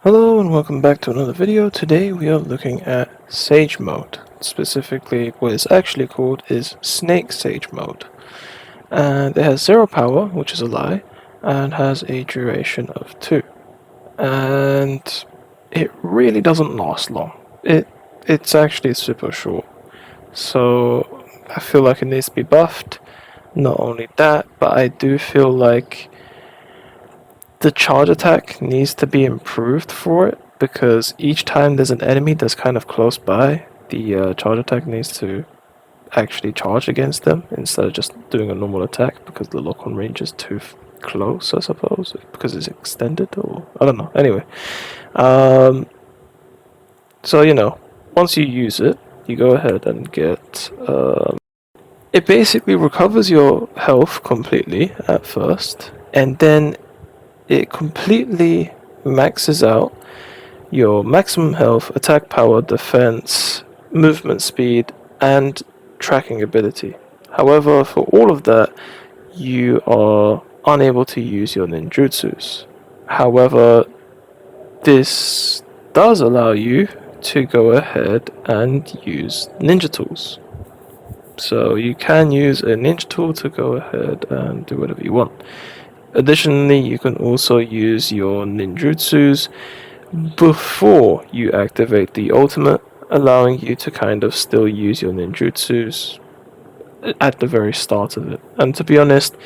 Hello and welcome back to another video. Today we are looking at Sage Mode. Specifically, what it's actually called is Snake Sage Mode. And it has 0 power, which is a lie, and has a duration of 2. And it really doesn't last long. It's actually super short. So I feel like it needs to be buffed. Not only that, but I do feel like the charge attack needs to be improved for it, because each time there's an enemy that's kind of close by, the charge attack needs to actually charge against them instead of just doing a normal attack, because the lock-on range is too close, I suppose, because it's extended, or I don't know. Anyway, so once you use it, you go ahead and get. It basically recovers your health completely at first, and then it completely maxes out your maximum health, attack power, defense, movement speed, and tracking ability. However, for all of that, you are unable to use your ninjutsus. However, this does allow you to go ahead and use ninja tools. So you can use a ninja tool to go ahead and do whatever you want. Additionally, you can also use your ninjutsus before you activate the ultimate, allowing you to kind of still use your ninjutsus at the very start of it. And to be honest,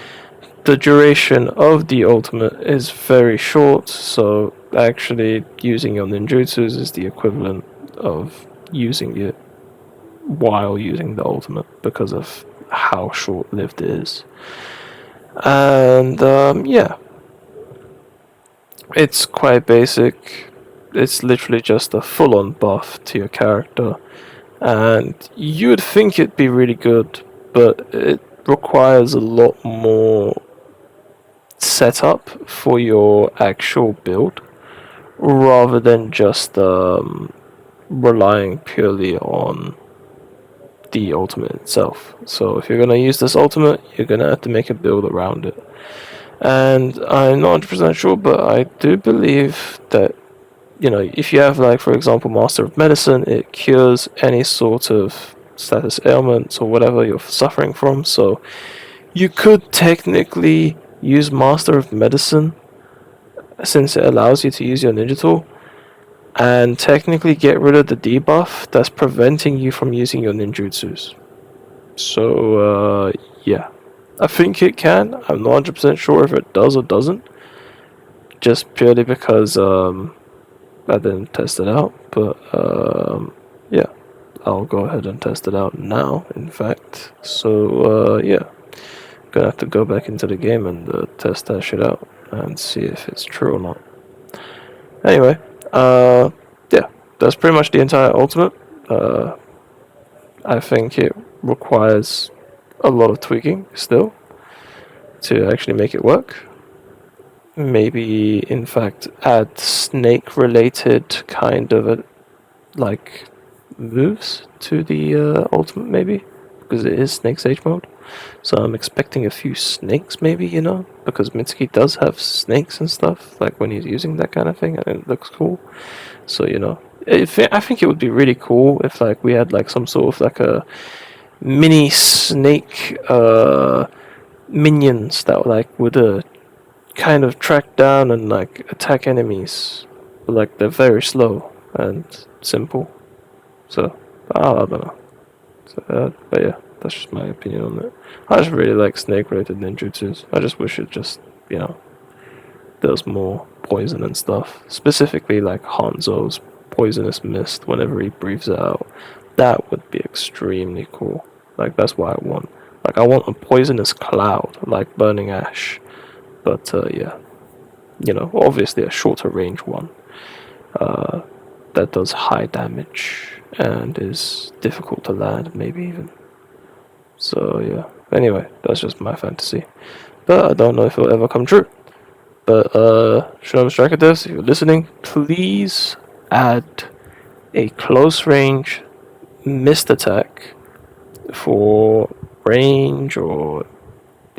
the duration of the ultimate is very short, so actually using your ninjutsus is the equivalent of using it while using the ultimate, because of how short-lived it is. And yeah, it's quite basic. It's literally just a full-on buff to your character, and you would think it'd be really good, but it requires a lot more setup for your actual build, rather than just relying purely on the ultimate itself. So if you're gonna use this ultimate, you're gonna have to make a build around it. And I'm not 100% sure, but I do believe that, if you have, like, for example, Master of Medicine, it cures any sort of status ailments or whatever you're suffering from. So you could technically use Master of Medicine, since it allows you to use your ninja tool, and technically get rid of the debuff that's preventing you from using your ninjutsus. So, yeah. I think it can. I'm not 100% sure if it does or doesn't. Just purely because I didn't test it out. But, yeah. I'll go ahead and test it out now, in fact. So, yeah. Gonna have to go back into the game and test that shit out and see if it's true or not. Anyway, yeah, that's pretty much the entire ultimate. I think it requires a lot of tweaking still to actually make it work. Maybe, in fact, add snake-related kind of like moves to the ultimate, maybe, because it is Snake Sage mode. So I'm expecting a few snakes, maybe, because Mitsuki does have snakes and stuff, like when he's using that kind of thing, and it looks cool. So, I think it would be really cool if, like, we had, like, some sort of, like, a mini snake minions that, like, would kind of track down and, like, attack enemies. But, like, they're very slow and simple. So, I don't know. So, but yeah, that's just my opinion on it. I just really like snake-related ninjutsus. I just wish it just, there was more poison and stuff. Specifically, like Hanzo's poisonous mist whenever he breathes it out. That would be extremely cool. Like, that's what I want. Like, I want a poisonous cloud, like Burning Ash. But, yeah. Obviously a shorter range one. That does high damage and is difficult to land, maybe even. So, yeah. Anyway, that's just my fantasy. But I don't know if it'll ever come true. But, Shinobi Striker devs, if you're listening, please add a close range mist attack for range or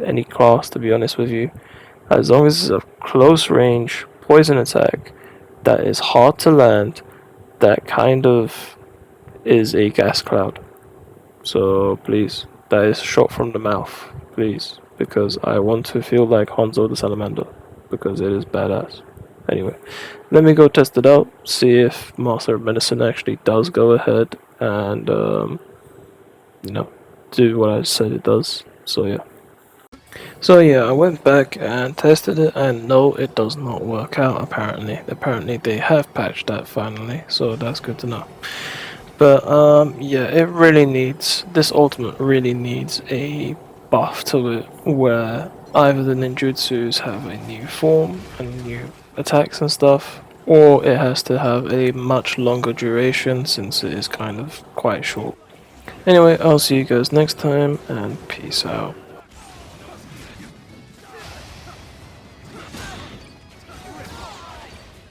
any class, to be honest with you. As long as it's a close range poison attack that is hard to land, that kind of is a gas cloud. So please, that is shot from the mouth, please, because I want to feel like Hanzo the Salamander, because it is badass. Anyway, let me go test it out, see if Master of Medicine actually does go ahead and, you know, do what I said it does. So yeah. So yeah, I went back and tested it, and no, it does not work out. Apparently they have patched that finally, so that's good to know. But yeah, it really needs this ultimate really needs a buff to it, where either the ninjutsus have a new form and new attacks and stuff, or it has to have a much longer duration since it is kind of quite short. Anyway, I'll see you guys next time, and peace out.